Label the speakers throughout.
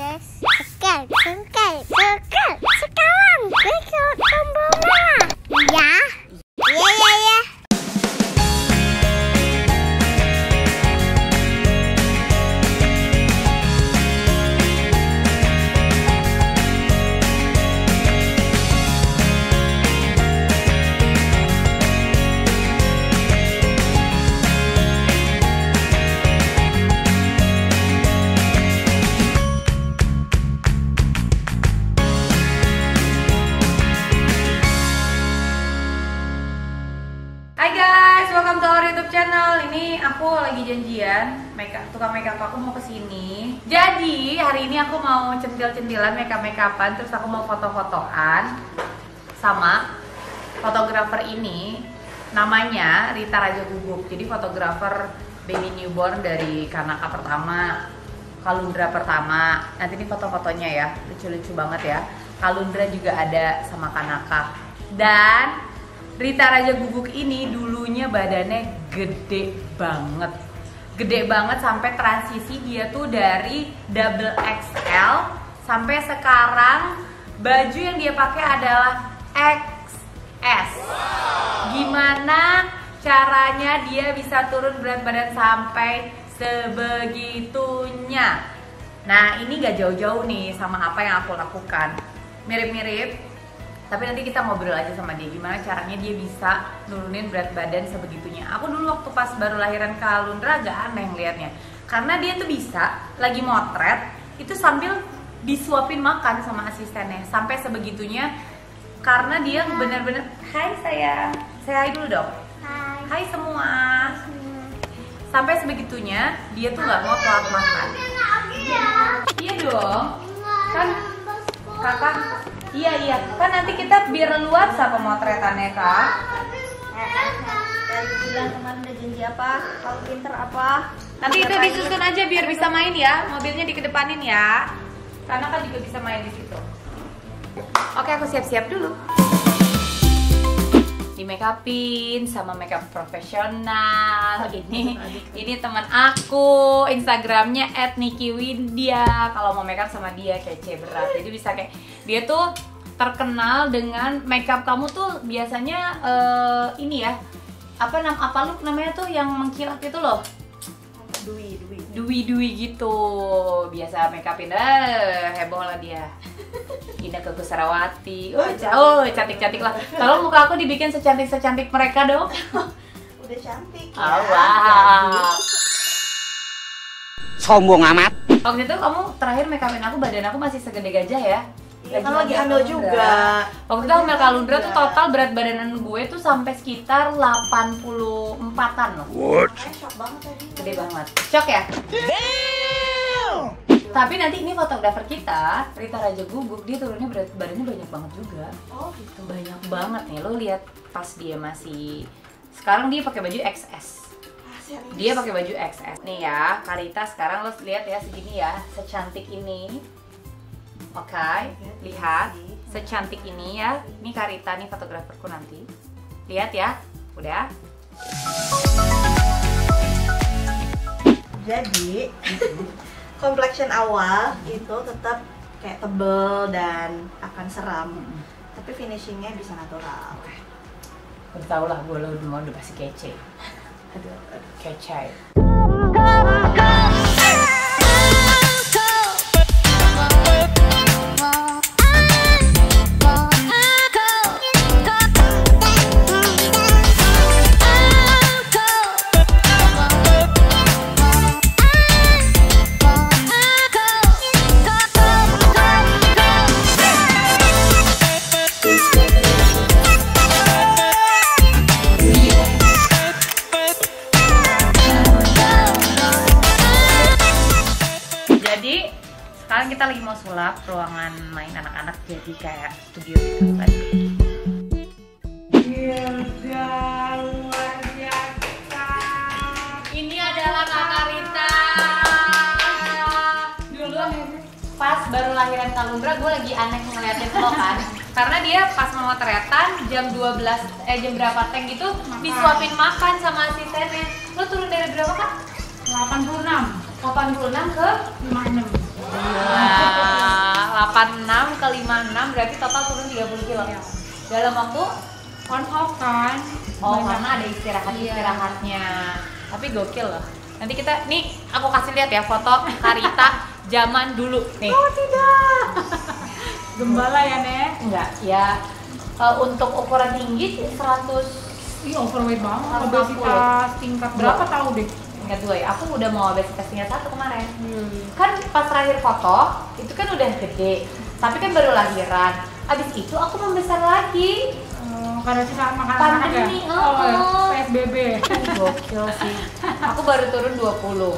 Speaker 1: Sekarang berikut tombol merah. Ya. Ya.
Speaker 2: Welcome to our YouTube channel. Ini aku lagi janjian tukang makeup aku mau kesini. Jadi hari ini aku mau centil-centilan makeup-makeupan, terus aku mau foto-fotoan sama fotografer ini. Namanya Rita Raja Guguk. Jadi fotografer baby newborn dari Kanaka pertama, Kalundra pertama. Nanti ini foto-fotonya ya, lucu-lucu banget ya. Kalundra juga ada sama Kanaka. Dan Rita Raja Guguk ini dulunya badannya gede banget sampai transisi dia tuh dari double XL sampai sekarang baju yang dia pakai adalah XS. Gimana caranya dia bisa turun berat badan sampai sebegitunya? Nah, ini gak jauh-jauh nih sama apa yang aku lakukan, mirip-mirip. Tapi nanti kita ngobrol aja sama dia gimana caranya dia bisa nurunin berat badan sebegitunya. Aku dulu waktu pas baru lahiran Kalundra agak aneh ngeliatnya, karena dia tuh bisa lagi motret itu sambil disuapin makan sama asistennya sampai sebegitunya. Karena dia bener-bener, hai sayang, saya hai dulu dong. Hai semua. Sampai sebegitunya dia tuh nggak mau telat makan. Iya dong, kan kakak. Iya, kan nanti kita biar luasa pemotretannya kak.
Speaker 3: Bilang kemarin udah janji apa, kalau pinter apa.
Speaker 2: Nanti itu disusun aja biar bisa main ya, mobilnya dikedepanin ya. Karena kan juga bisa main di situ. Oke, aku siap-siap dulu. Di make upin sama makeup profesional. Ini teman aku, Instagramnya @nikiwindia. Kalau mau makeup sama dia kece berat. Jadi bisa kayak dia tuh terkenal dengan makeup kamu tuh biasanya ini ya. Apa lu namanya tuh yang mengkilat itu loh. Dwi gitu. Biasa make upin heboh lah dia. Indah ke Sarawati. Cantik-cantik lah. Tolong muka aku dibikin secantik mereka dong.
Speaker 3: Udah cantik ya.
Speaker 2: Oh, wow.
Speaker 4: Sombong amat.
Speaker 2: Waktu itu kamu terakhir make upin aku, badan aku masih segede gajah ya.
Speaker 3: Iya, kan lagi hamil juga.
Speaker 2: Waktu itu hamil Kalundra tuh total berat badanan gue tuh sampai sekitar 84-an loh.
Speaker 4: What?
Speaker 3: Shock banget tadi.
Speaker 2: Gede banget. Shock ya? Damn! Tapi nanti ini fotografer kita, Rita Raja Guguk, dia turunnya berat badannya banyak banget juga.
Speaker 3: Oh gitu.
Speaker 2: Banyak banget nih, lo lihat pas dia masih, sekarang dia pakai baju XS. Dia pakai baju XS. Nih ya, Karita sekarang lo lihat ya segini ya, secantik ini. Oke, lihat secantik ini ya. Ini Karita nih fotograferku nanti. Lihat ya, udah.
Speaker 3: Jadi complexion awal itu tetap kayak tebel dan akan seram, tapi finishingnya bisa natural.
Speaker 2: Udah tau lah, gue lo udah pasti kece. Aduh, kece. Sekarang kita lagi mau sulap ruangan main anak-anak jadi kayak studio gitu tadi. Ini adalah Kakak Rita. Dulu pas baru lahiran Kalundra gue lagi aneh ngeliatin lo kan. Karena dia pas mau motretan jam 12 jam berapa tank gitu disuapin makan sama asistennya. Lo turun dari berapa kan? 86 ke 56. Wow. dalam waktu
Speaker 4: on off kan.
Speaker 2: oh
Speaker 4: Banyak.
Speaker 2: karena ada istirahatnya. Tapi gokil loh. Nanti kita nih aku kasih lihat ya foto Karita zaman dulu nih.
Speaker 4: Oh tidak. Gembala ya Nek.
Speaker 2: Enggak ya. Untuk ukuran tinggi 100
Speaker 4: Ih overweight banget.
Speaker 2: 140.
Speaker 4: Obesitas tingkat berapa tahu deh.
Speaker 2: tingkat 2 ya. Aku udah mau obesitas tingkat 1 kemarin. Kan pas terakhir foto itu kan udah gede. Tapi kan baru lahiran. Abis itu aku membesar lagi.
Speaker 4: Karena sisa makan anak ya?
Speaker 2: Pandemi,
Speaker 4: Ya. PSBB.
Speaker 2: Gokil sih. Aku baru turun 20.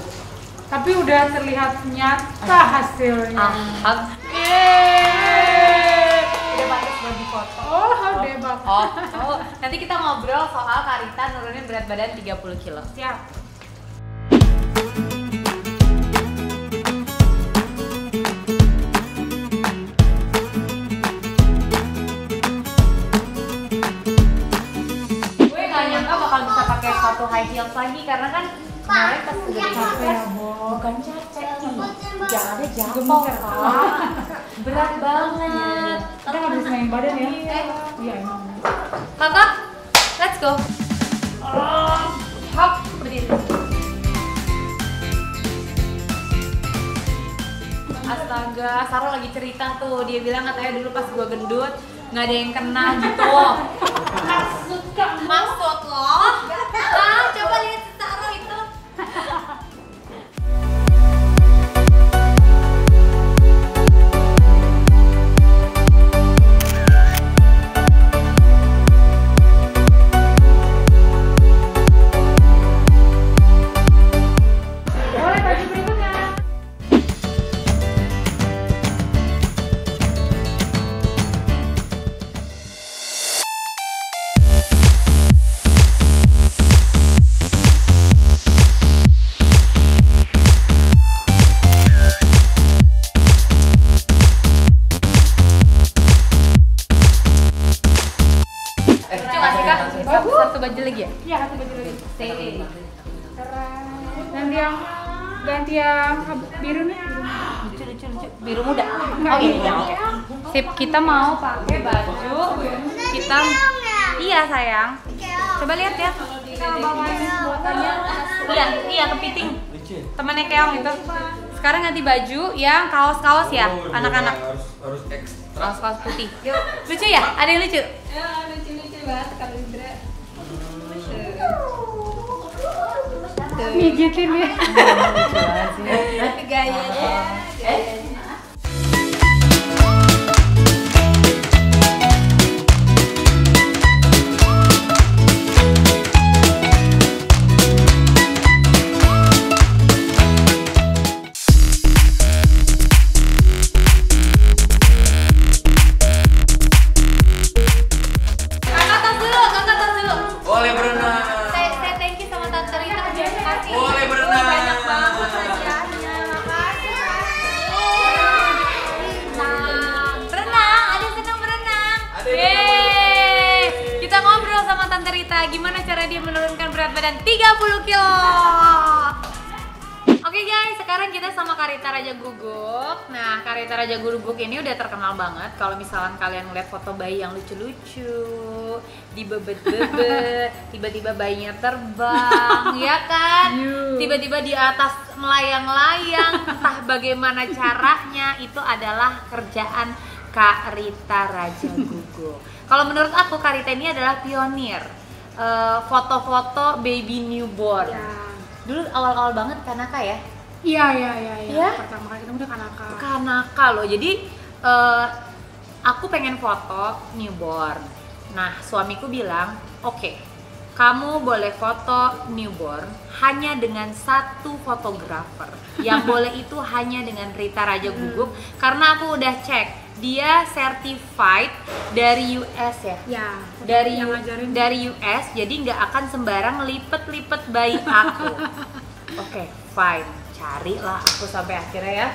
Speaker 4: Tapi udah terlihat nyata hasilnya.
Speaker 2: Yeay. Udah pantas buat di foto.
Speaker 4: Oh, debak.
Speaker 2: Nanti kita ngobrol soal Karita nurunin berat badan 30 kilo.
Speaker 4: Siap.
Speaker 2: Gue gak nyangka bakal bisa pakai sepatu high heels lagi karena kan kemarin pas udah
Speaker 4: Capek ya, Bo.
Speaker 2: bukan capek nih, jangan ada jatuh
Speaker 4: Gemeter.
Speaker 2: Kak. Berat banget.
Speaker 4: Kita nggak bisa main badan ya? Iya emang.
Speaker 2: Kakak, let's go. Hop, berdiri. Astaga, Saro lagi cerita tuh, dia bilang katanya dulu pas gua gendut nggak ada yang kena gitu. Maksud lo? Coba lihat si Saro itu.
Speaker 4: Boleh baju berikutnya.
Speaker 2: Lucu nggak sih Kak? Satu baju lagi ya?
Speaker 4: Iya, satu baju lagi.
Speaker 2: Stay.
Speaker 4: Keren. Ganti yang biru nih.
Speaker 2: Lucu. Biru muda. Oh ini ya, oke. Sip, kita mau pakai baju hitam. Iya sayang. Coba lihat ya.
Speaker 4: Buatannya.
Speaker 2: Iya kepiting. Temannya Keong itu. Sekarang ganti baju yang kaos-kaos ya, anak-anak.
Speaker 5: Harus ekstra.
Speaker 2: Kaos-kaos putih. Lucu ya? Ada yang lucu?
Speaker 6: Lucu-lucu banget kalau Indra.
Speaker 4: Mijitin ya.
Speaker 6: Tapi gayanya.
Speaker 2: Kakak tas dulu.
Speaker 5: Boleh berenang.
Speaker 2: Say thank you sama Tante Rita. Terima kasih.
Speaker 5: Boleh berenang.
Speaker 2: Banyak banget hadiahnya. Makasih. Berenang. Ada senang berenang.
Speaker 5: Ada yang
Speaker 2: Yeay. Kita ngobrol sama Tante Rita. Gimana cara dia menurunkan berat badan 30 kilo. Oke guys, sekarang kita sama Karita Raja Guguk. Nah, Karita Raja Guguk ini udah terkenal banget. Kalau misalkan kalian ngeliat foto bayi yang lucu-lucu, dibebet-bebet, tiba-tiba bayinya terbang, ya kan? Tiba-tiba di atas melayang-layang, entah bagaimana caranya, itu adalah kerjaan Kak Rita Raja Guguk. Kalau menurut aku, Kak Rita ini adalah pionir foto-foto baby newborn. Dulu awal-awal banget Kanaka ya?
Speaker 4: Iya.
Speaker 2: Iya?
Speaker 4: Pertama kali kita udah Kanaka.
Speaker 2: Kanaka loh, jadi aku pengen foto newborn. Nah, suamiku bilang, oke, kamu boleh foto newborn hanya dengan satu fotografer. Yang boleh itu hanya dengan Rita Raja Guguk, karena aku udah cek, dia certified dari US ya.
Speaker 4: Ya.
Speaker 2: Dari
Speaker 4: yang ngajarin.
Speaker 2: dari US, jadi nggak akan sembarang lipet-lipet bayi aku. Oke, fine, carilah aku sampai akhirnya ya,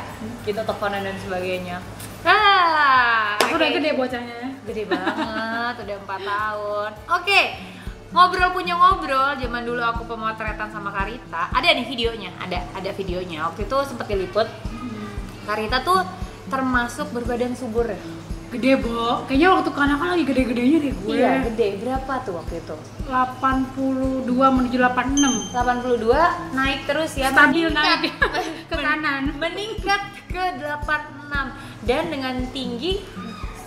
Speaker 2: kita teleponan dan sebagainya.
Speaker 4: Aku udah
Speaker 2: oke.
Speaker 4: gede bocahnya.
Speaker 2: Gede banget, udah 4 tahun. Oke, ngobrol punya ngobrol. Zaman dulu aku pemotretan sama Karita. Ada nih videonya, ada videonya. Waktu itu sempet diliput. Karita tuh termasuk berbadan subur ya.
Speaker 4: Gede, Bo. Kayaknya waktu kanak-kanak lagi gede-gedenya deh gue.
Speaker 2: Iya, gede. Berapa tuh waktu itu?
Speaker 4: 82 menuju 86.
Speaker 2: 82 naik terus ya.
Speaker 4: Stabil
Speaker 2: meningkat.
Speaker 4: naik ke kanan.
Speaker 2: Meningkat ke 86 dan dengan tinggi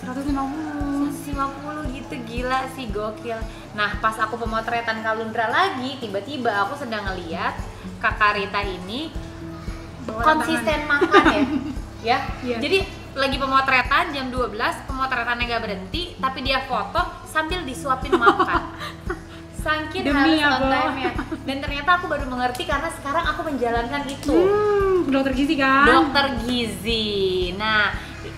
Speaker 4: 150.
Speaker 2: 150 gitu, gila sih, gokil. Nah, pas aku pemotretan Kalundra lagi, tiba-tiba aku sedang ngeliat Kakak Rita ini konsisten makan ya.
Speaker 4: Iya.
Speaker 2: Jadi lagi pemotretan jam 12, pemotretannya gak berhenti, tapi dia foto sambil disuapin makan. Saking
Speaker 4: Demi
Speaker 2: harus on
Speaker 4: apa?
Speaker 2: time-nya. Dan ternyata aku baru mengerti karena sekarang aku menjalankan itu.
Speaker 4: Dokter gizi kan?
Speaker 2: Dokter gizi. Nah,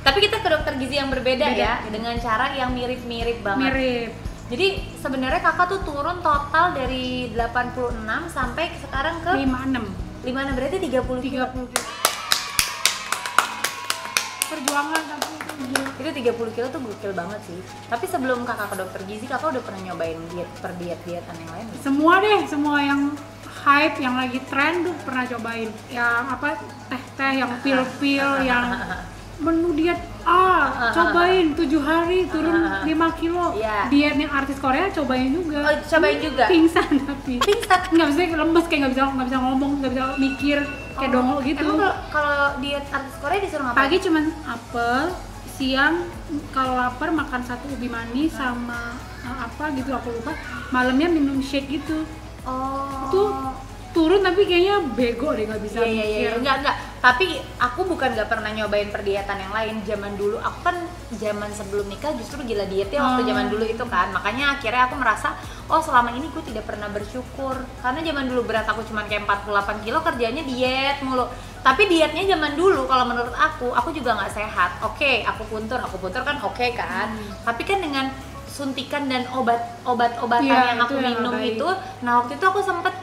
Speaker 2: tapi kita ke dokter gizi yang berbeda ya, dengan cara yang mirip-mirip banget.
Speaker 4: Mirip.
Speaker 2: Jadi sebenarnya kakak tuh turun total dari 86 sampai sekarang ke
Speaker 4: 56.
Speaker 2: 56, berarti 30 kilo.
Speaker 4: 30. Perjuangan tapi
Speaker 2: Itu 30 kilo tuh gokil banget sih. Tapi sebelum kakak ke dokter gizi, kakak udah pernah nyobain diet-dietan yang lain nggak?
Speaker 4: semua deh, semua yang hype, yang lagi tren tuh pernah cobain. Yang apa, teh-teh, yang pil-pil, yang menu diet cobain 7 hari turun 5 kilo.
Speaker 2: Iya.
Speaker 4: Dietnya artis Korea cobain juga.
Speaker 2: Oh, cobain juga?
Speaker 4: Pingsan tapi.
Speaker 2: Pingsan?
Speaker 4: Nggak bisa, lemes, kayak nggak bisa ngomong, nggak bisa mikir, kayak dongol gitu.
Speaker 2: Emang kalau diet artis Korea disuruh ngapain?
Speaker 4: Pagi cuman apel, siang kalau lapar makan 1 ubi manis sama apa gitu aku lupa. Malamnya minum shake gitu.
Speaker 2: Oh.
Speaker 4: Itu turun tapi kayaknya bego deh, nggak bisa mikir.
Speaker 2: Iya. Enggak. Tapi aku bukan nggak pernah nyobain perdietan yang lain. Zaman dulu, aku kan zaman sebelum nikah justru gila dietnya waktu zaman dulu itu kan. Makanya akhirnya aku merasa, oh selama ini gue tidak pernah bersyukur. Karena zaman dulu berat aku cuma kayak 48 kilo, kerjanya diet mulu. Tapi dietnya zaman dulu kalau menurut aku juga nggak sehat. Oke, aku puntur kan oke kan. Tapi kan dengan suntikan dan obat-obatan
Speaker 4: Iya,
Speaker 2: yang aku
Speaker 4: itu yang
Speaker 2: minum
Speaker 4: nggak baik.
Speaker 2: itu, nah waktu itu aku sempet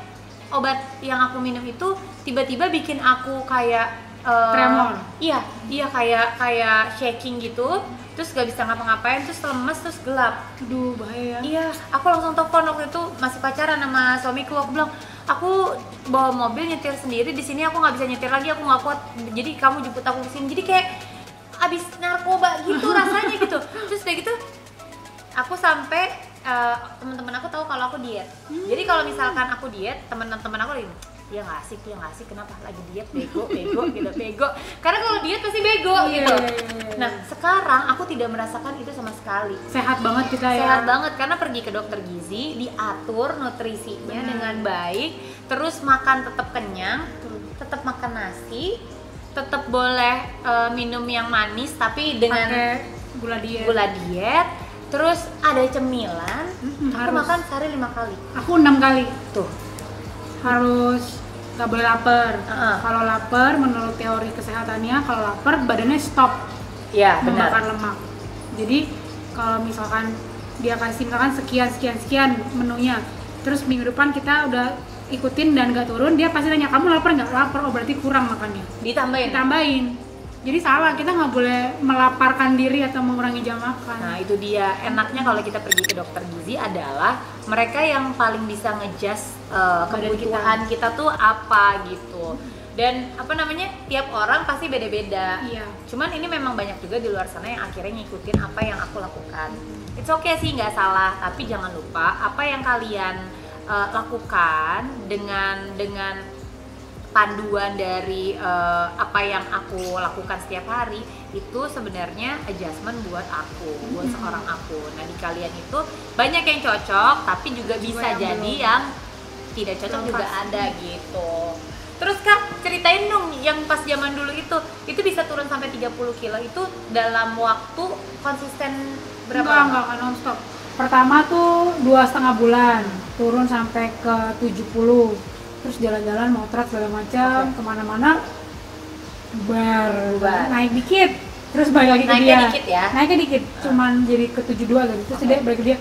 Speaker 2: obat yang aku minum itu tiba-tiba bikin aku kayak
Speaker 4: Tremor.
Speaker 2: Iya kayak shaking gitu, terus gak bisa ngapa-ngapain, terus lemes, terus gelap.
Speaker 4: Aduh bahaya.
Speaker 2: Iya, aku langsung telepon waktu itu masih pacaran sama suamiku. Aku bilang, aku bawa mobil nyetir sendiri di sini, aku nggak bisa nyetir lagi, aku nggak kuat. Jadi kamu jemput aku kesini. Jadi kayak abis narkoba gitu rasanya gitu. Terus udah gitu, aku sampai teman-teman aku tahu kalau aku diet. Jadi kalau misalkan aku diet, teman-teman aku lagi, ya nggak asik, kenapa lagi diet, bego gitu, bego. Karena kalau diet pasti bego gitu.
Speaker 4: Iya.
Speaker 2: Nah sekarang aku tidak merasakan itu sama sekali.
Speaker 4: Sehat banget kita ya.
Speaker 2: Sehat banget karena pergi ke dokter gizi, diatur nutrisinya dengan baik, terus makan tetap kenyang, tetap makan nasi, tetap boleh minum yang manis tapi dengan
Speaker 4: Pakai gula diet.
Speaker 2: terus ada cemilan. Aku
Speaker 4: harus.
Speaker 2: makan sehari 5 kali.
Speaker 4: Aku 6 kali.
Speaker 2: Tuh.
Speaker 4: Harus nggak boleh lapar.
Speaker 2: Heeh.
Speaker 4: Kalau lapar menurut teori kesehatannya, kalau lapar badannya stop
Speaker 2: Iya,
Speaker 4: membakar lemak. Jadi kalau misalkan dia kasih misalkan sekian menunya, terus minggu depan kita udah ikutin dan nggak turun, dia pasti tanya, kamu lapar nggak? Lapar, oh berarti kurang makannya. Ditambahin. Jadi salah, kita nggak boleh melaparkan diri atau mengurangi jam makan.
Speaker 2: Nah itu dia, enaknya kalau kita pergi ke dokter gizi adalah mereka yang paling bisa ngejudge kebutuhan kita tuh apa gitu. Dan apa namanya, tiap orang pasti beda-beda.
Speaker 4: Iya.
Speaker 2: Cuman ini memang banyak juga di luar sana yang akhirnya ngikutin apa yang aku lakukan. It's okay sih, nggak salah, tapi jangan lupa apa yang kalian lakukan dengan panduan dari apa yang aku lakukan setiap hari itu sebenarnya adjustment buat aku, buat seorang aku. Nah di kalian itu banyak yang cocok, tapi juga bisa
Speaker 4: yang
Speaker 2: jadi
Speaker 4: belum.
Speaker 2: yang tidak cocok
Speaker 4: Belum
Speaker 2: juga
Speaker 4: pas.
Speaker 2: ada gitu. Terus Kak, ceritain dong yang pas zaman dulu itu bisa turun sampai 30 kilo itu dalam waktu konsisten berapa lama?
Speaker 4: Enggak non-stop. Pertama tuh 2,5 bulan, turun sampai ke 70. Terus jalan-jalan, motret segala macam, kemana-mana
Speaker 2: Bubar.
Speaker 4: naik dikit, terus balik lagi ke
Speaker 2: Naiknya
Speaker 4: dia.
Speaker 2: dikit ya?
Speaker 4: Naiknya dikit, cuman jadi ke 72 gitu. Terus dia balik ke dia,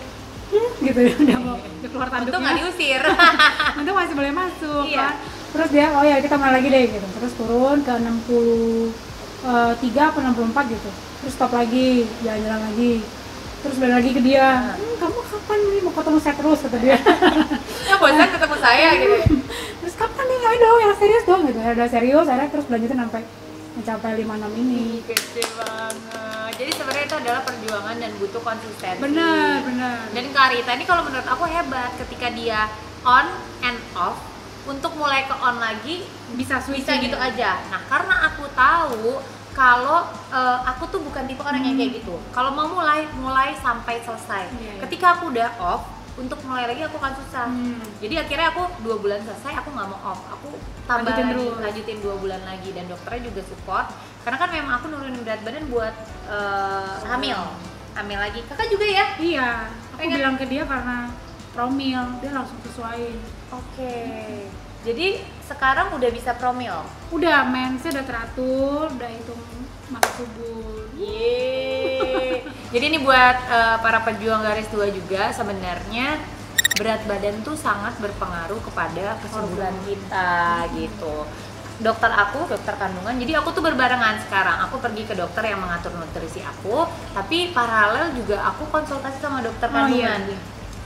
Speaker 4: gitu ya, udah mau keluar
Speaker 2: Untung nggak
Speaker 4: tanduknya.
Speaker 2: diusir.
Speaker 4: Untung masih boleh masuk
Speaker 2: Iya.
Speaker 4: kan. Terus dia, oh ya kita mulai lagi deh gitu. Terus turun ke 63 atau 64 gitu. Terus stop lagi, jalan-jalan lagi. Terus balik lagi ke dia, kamu kapan nih mau ketemu saya terus, kata dia.
Speaker 2: Ya bosan ketemu saya gitu.
Speaker 4: Terus kapan nih, ayo dong yang serius dong gitu. Udah serius, akhirnya terus lanjutin sampai mencapai 56 ini.
Speaker 2: Kece banget. Jadi sebenarnya itu itu adalah perjuangan dan butuh konsistensi.
Speaker 4: Benar.
Speaker 2: Dan Karita ini kalau menurut aku hebat ketika dia on and off, untuk mulai ke on lagi
Speaker 4: Bisa switching
Speaker 2: gitu
Speaker 4: ya.
Speaker 2: aja. Nah karena aku tahu kalau aku tuh bukan tipe orang yang kayak gitu. Kalau mau mulai sampai selesai.
Speaker 4: Iya.
Speaker 2: Ketika aku udah off, untuk mulai lagi aku akan susah. Jadi akhirnya aku 2 bulan selesai, aku nggak mau off, aku tambah lanjutin 2 bulan lagi, dan dokternya juga support. Karena kan memang aku nurunin berat badan buat hamil lagi. Kakak juga ya?
Speaker 4: Iya, aku
Speaker 2: Pengen-
Speaker 4: bilang ke dia karena promil, dia langsung sesuaiin.
Speaker 2: Oke. Jadi sekarang udah bisa promil.
Speaker 4: Udah, mensnya udah teratur, udah hitung masa subur.
Speaker 2: Yeay. Jadi ini buat para pejuang garis 2 juga, sebenarnya berat badan tuh sangat berpengaruh kepada kesuburan kita gitu. Dokter aku, dokter kandungan, jadi aku tuh berbarengan sekarang. Aku pergi ke dokter yang mengatur nutrisi aku, tapi paralel juga aku konsultasi sama dokter kandungan.
Speaker 4: Iya.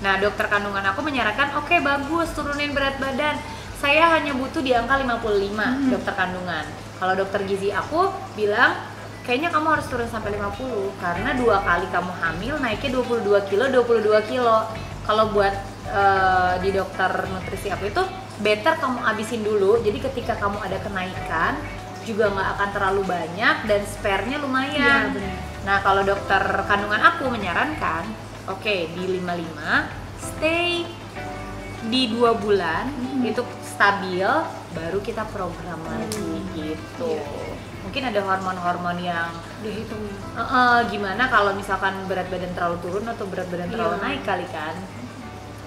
Speaker 2: Nah, dokter kandungan aku menyarankan, oke, bagus, turunin berat badan. Saya hanya butuh di angka 55, dokter kandungan. Kalau dokter gizi aku bilang, kayaknya kamu harus turun sampai 50 karena 2 kali kamu hamil naiknya 22 kilo. Kalau buat di dokter nutrisi aku itu better kamu abisin dulu. Jadi ketika kamu ada kenaikan juga nggak akan terlalu banyak dan spare-nya lumayan.
Speaker 4: Iya, benar.
Speaker 2: Nah, kalau dokter kandungan aku menyarankan, oke, di 55 stay di 2 bulan itu stabil, baru kita program lagi gitu. Mungkin ada hormon-hormon yang
Speaker 4: Dihitung.
Speaker 2: gimana kalau misalkan berat badan terlalu turun atau berat badan terlalu
Speaker 4: Iya.
Speaker 2: naik kali kan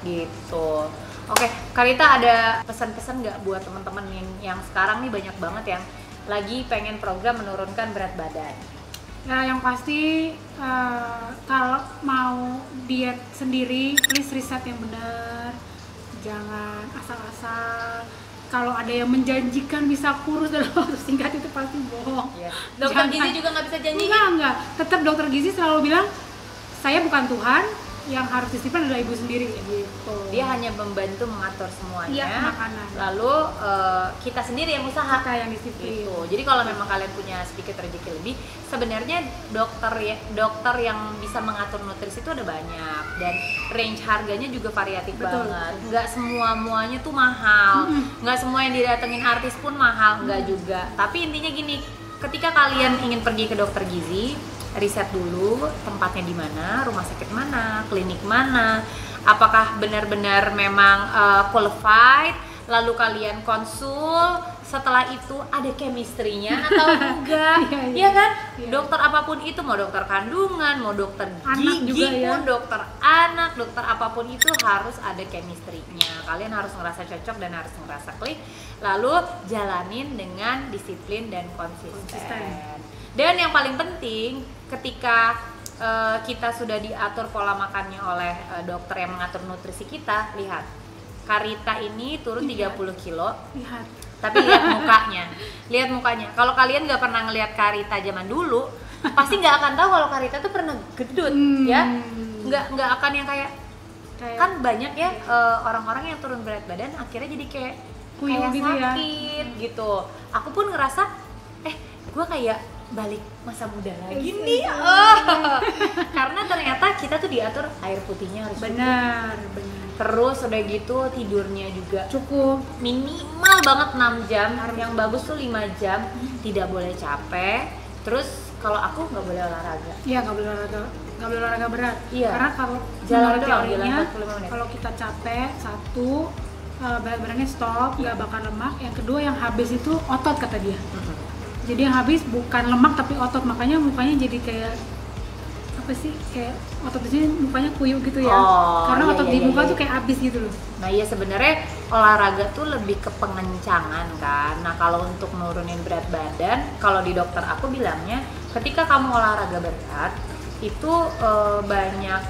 Speaker 2: gitu. Oke, Karita ada pesan-pesan nggak buat teman-teman yang sekarang nih banyak banget yang lagi pengen program menurunkan berat badan?
Speaker 4: Ya, yang pasti kalau mau diet sendiri, please riset yang benar. Jangan asal-asal. Kalau ada yang menjanjikan bisa kurus dalam waktu singkat, itu pasti bohong.
Speaker 2: Dokter
Speaker 4: Jangan.
Speaker 2: gizi juga nggak bisa janji.
Speaker 4: Enggak. Tetap dokter gizi selalu bilang, saya bukan Tuhan, yang harus disiplin adalah ibu sendiri gitu.
Speaker 2: Dia hanya membantu mengatur semuanya.
Speaker 4: Iya, makanan.
Speaker 2: Lalu kita sendiri yang usaha.
Speaker 4: Kita yang disiplin.
Speaker 2: Gitu. Jadi kalau memang kalian punya sedikit rezeki lebih, sebenarnya dokter yang bisa mengatur nutrisi itu ada banyak, dan range harganya juga variatif
Speaker 4: Betul.
Speaker 2: banget. Nggak muanya tuh mahal, nggak semua yang didatengin artis pun mahal, nggak juga. Tapi intinya gini, ketika kalian ingin pergi ke dokter gizi, riset dulu tempatnya di mana, rumah sakit mana, klinik mana, apakah benar-benar memang qualified, lalu kalian konsul, setelah itu ada chemistry-nya atau enggak. Iya kan?
Speaker 4: Iya.
Speaker 2: Dokter apapun itu, mau dokter kandungan, mau dokter
Speaker 4: Anak
Speaker 2: gigi
Speaker 4: juga ya.
Speaker 2: pun, dokter anak, dokter apapun itu harus ada chemistry-nya. Kalian harus ngerasa cocok dan harus ngerasa klik, lalu jalanin dengan disiplin dan konsisten. Dan yang paling penting, ketika kita sudah diatur pola makannya oleh dokter yang mengatur nutrisi kita, lihat, Karita ini turun 30 kilo,
Speaker 4: Lihat.
Speaker 2: tapi lihat mukanya. Kalau kalian nggak pernah ngelihat Karita zaman dulu, pasti nggak akan tahu kalau Karita tuh pernah gendut, ya. Nggak akan yang kayak kan banyak ya orang-orang yang turun berat badan akhirnya jadi kayak
Speaker 4: Kuyup gitu ya.
Speaker 2: sakit gitu. Aku pun ngerasa gue kayak balik masa muda lagi nih. Karena ternyata kita tuh diatur air putihnya harus cukup.
Speaker 4: Benar.
Speaker 2: Terus udah gitu tidurnya juga
Speaker 4: Cukup.
Speaker 2: minimal banget 6 jam, yang bagus tuh 5 jam, tidak boleh capek. Terus kalau aku nggak boleh olahraga.
Speaker 4: Iya, nggak boleh olahraga berat.
Speaker 2: Iya.
Speaker 4: Karena kalau
Speaker 2: Jalan
Speaker 4: menurut
Speaker 2: doang,
Speaker 4: teorinya,
Speaker 2: jalan 45 menit.
Speaker 4: kalau kita capek, satu berat badannya stop, nggak bakar lemak. Yang kedua yang habis itu otot kata dia. Jadi yang habis bukan lemak tapi otot, makanya mukanya jadi kayak apa sih, kayak otot di sini mukanya kuyup gitu ya. Karena
Speaker 2: iya,
Speaker 4: otot
Speaker 2: iya,
Speaker 4: di muka
Speaker 2: iya,
Speaker 4: tuh
Speaker 2: iya.
Speaker 4: kayak habis gitu loh.
Speaker 2: Nah iya, sebenarnya olahraga tuh lebih ke pengencangan kan. Nah kalau untuk nurunin berat badan, kalau di dokter aku bilangnya ketika kamu olahraga berat itu banyak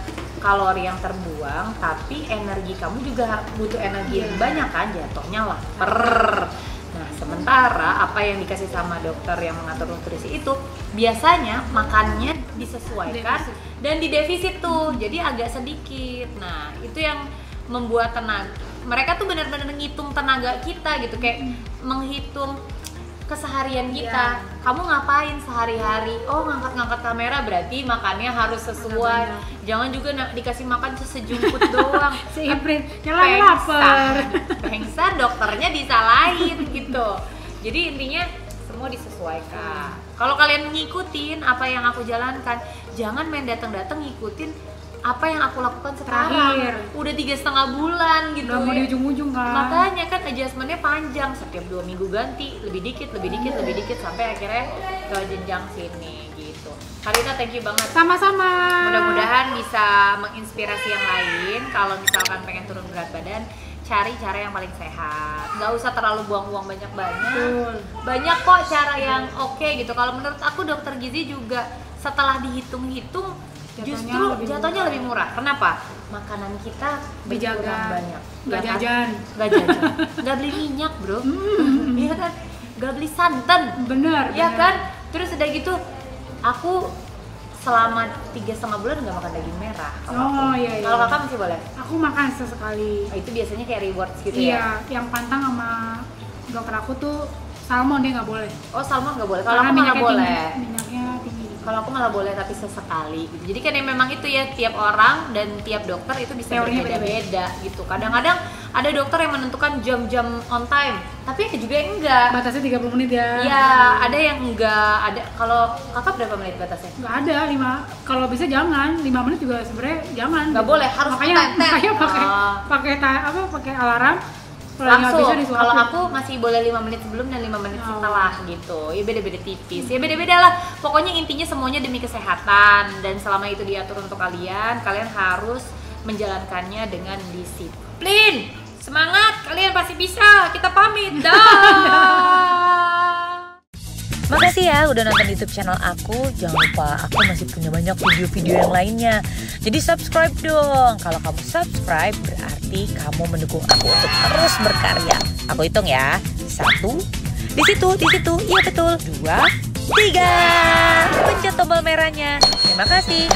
Speaker 2: kalori yang terbuang, tapi energi kamu juga butuh energi yang banyak kan, jatuhnya lapar. Nah sementara apa yang dikasih sama dokter yang mengatur nutrisi itu biasanya makannya disesuaikan dan di defisit tuh, jadi agak sedikit. Nah itu yang membuat mereka tuh benar-benar ngitung tenaga kita gitu, kayak menghitung keseharian kita. Kamu ngapain sehari-hari? Oh, ngangkat-ngangkat kamera berarti makannya harus sesuai. Jangan juga dikasih makan sejumput doang.
Speaker 4: Seiprit, yang lapar.
Speaker 2: Pengsan dokternya disalahin gitu. Jadi intinya semua disesuaikan. Kalau kalian ngikutin apa yang aku jalankan, jangan main datang-datang ngikutin apa yang aku lakukan sekarang.
Speaker 4: Terakhir.
Speaker 2: Udah 3,5 bulan gitu.
Speaker 4: Udah mau di ujung-ujung kan.
Speaker 2: Makanya kan adjustmentnya panjang, setiap 2 minggu ganti, lebih dikit sampai akhirnya ke jenjang sini gitu. Karina, thank you banget.
Speaker 4: Sama-sama.
Speaker 2: Mudah-mudahan bisa menginspirasi yang lain. Kalau misalkan pengen turun berat badan, cari cara yang paling sehat. Nggak usah terlalu buang-buang banyak-banyak.
Speaker 4: Betul.
Speaker 2: Banyak kok cara yang oke gitu. Kalau menurut aku dokter gizi juga setelah dihitung-hitung justru jatuhnya lebih murah. Kenapa? Makanan kita
Speaker 4: Dijaga.
Speaker 2: berkurang banyak.
Speaker 4: Nggak
Speaker 2: Ya kan?
Speaker 4: jajan.
Speaker 2: Nggak jajan. Nggak beli minyak, bro. Iya kan? Nggak beli santan.
Speaker 4: Bener.
Speaker 2: Iya
Speaker 4: bener.
Speaker 2: kan? Terus udah gitu, aku selama 3,5 bulan nggak makan daging merah.
Speaker 4: Oh iya.
Speaker 2: Kalau kakak masih boleh?
Speaker 4: Aku makan sesekali.
Speaker 2: Oh, itu biasanya kayak rewards gitu ya?
Speaker 4: Iya, yang pantang sama dokter aku tuh salmon dia nggak boleh.
Speaker 2: Oh, salmon nggak boleh. Kalau
Speaker 4: Karena
Speaker 2: aku malah
Speaker 4: minyaknya
Speaker 2: boleh.
Speaker 4: tinggi. Minyaknya tinggi.
Speaker 2: Kalau aku malah boleh tapi sesekali gitu. Jadi kan memang itu ya, tiap orang dan tiap dokter itu bisa
Speaker 4: Teorinya
Speaker 2: berbeda-beda gitu. Kadang-kadang ada dokter yang menentukan jam-jam on time, tapi ada juga yang enggak.
Speaker 4: Batasnya 30 menit ya.
Speaker 2: Iya, ada yang enggak. Ada. Kalau kakak berapa menit batasnya?
Speaker 4: Nggak ada 5. Kalau bisa jangan 5 menit juga sebenarnya jangan.
Speaker 2: Nggak boleh, harus
Speaker 4: makanya
Speaker 2: tetet.
Speaker 4: pakai pakai alarm. Kalau nggak bisa
Speaker 2: Langsung.
Speaker 4: disuapin.
Speaker 2: Kalau aku masih boleh 5 menit sebelum dan 5 menit
Speaker 4: Oh.
Speaker 2: setelah gitu. Ya beda-beda tipis. Ya beda-beda lah. Pokoknya intinya semuanya demi kesehatan, dan selama itu diatur untuk kalian harus menjalankannya dengan disiplin. Semangat, kalian pasti bisa. Kita pamit. Dah.
Speaker 7: Makasih ya udah nonton YouTube channel aku. Jangan lupa aku masih punya banyak video-video yang lainnya. Jadi subscribe dong. Kalau kamu subscribe berarti kamu mendukung aku untuk terus berkarya. Aku hitung ya. 1, di situ, iya betul. 2, 3. Pencet tombol merahnya. Terima kasih.